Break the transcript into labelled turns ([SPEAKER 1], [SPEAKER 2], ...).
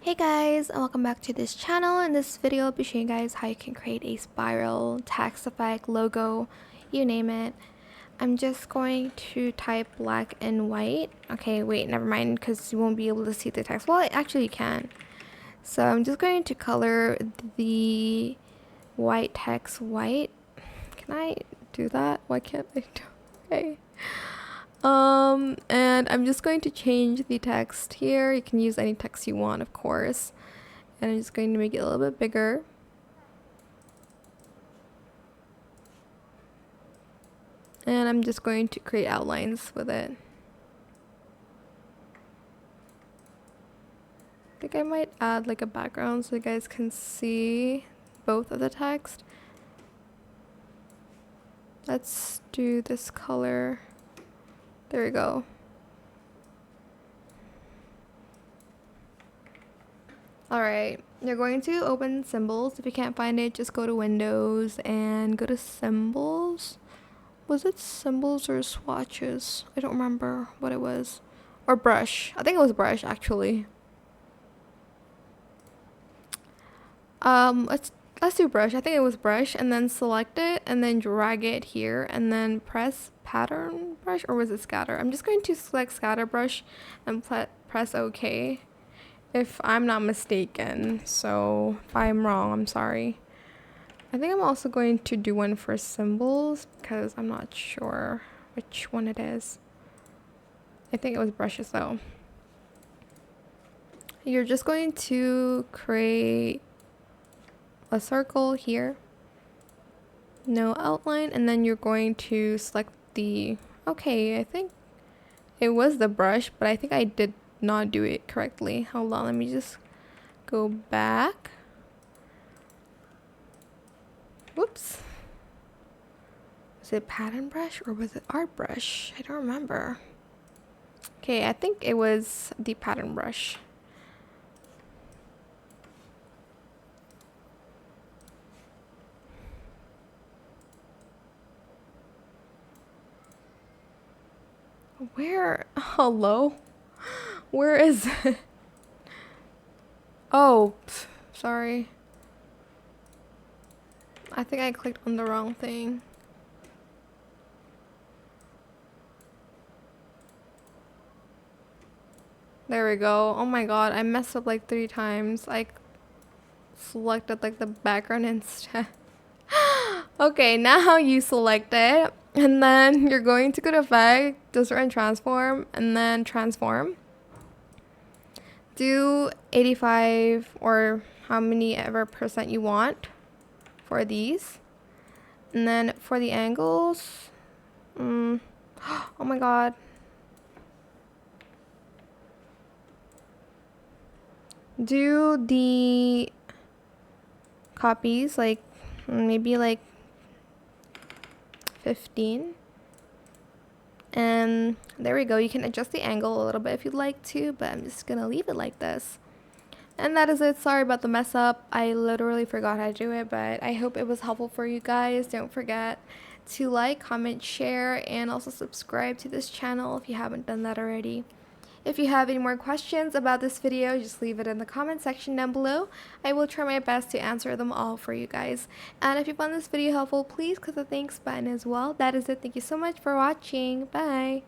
[SPEAKER 1] Hey guys, and welcome back to this channel. In this video, I'll be showing you guys how you can create a spiral, text effect, logo, you name it. I'm just going to type black and white. Okay, wait, never mind, because you won't be able to see the text. Well, actually you can. So I'm just going to color the white text white. Can I do that? Why can't I do it? Okay. And I'm just going to change the text here. You can use any text you want, of course. And I'm just going to make it a little bit bigger. And I'm just going to create outlines with it. I think I might add like a background so you guys can see both of the text. Let's do this color. There we go. Alright, you're going to open symbols. If you can't find it, just go to Windows and go to symbols. Was it symbols or swatches? I don't remember what it was. Or brush. I think it was brush actually. Let's do brush. I think it was brush, and then select it and then drag it here and then press pattern brush, or was it scatter? I'm just going to select scatter brush and press OK if I'm not mistaken. So if I'm wrong, I'm sorry. I think I'm also going to do one for symbols because I'm not sure which one it is. I think it was brushes though. You're just going to create a circle here, no outline, and then you're going to select the, okay, I think it was the brush, but I think I did not do it correctly. Hold on, let me just go back. Whoops. Was it pattern brush or was it art brush? I don't remember. Okay, I think it was the pattern brush. Where? Hello? Where is it? Oh, sorry. I think I clicked on the wrong thing. There we go. Oh my god, I messed up like 3 times. I selected like the background instead. Okay, now you select it, and then you're going to go to effect, distort and transform, and then transform. Do 85 or how many ever percent you want for these. And then for the angles, oh my god. Do the copies like maybe like 15. And there we go. You can adjust the angle a little bit if you'd like to, but I'm just gonna leave it like this. And that is it. Sorry about the mess up. I literally forgot how to do it, but I hope it was helpful for you guys. Don't forget to like, comment, share, and also subscribe to this channel if you haven't done that already. If you have any more questions about this video, just leave it in the comment section down below. I will try my best to answer them all for you guys. And if you found this video helpful, please click the thanks button as well. That is it. Thank you so much for watching. Bye.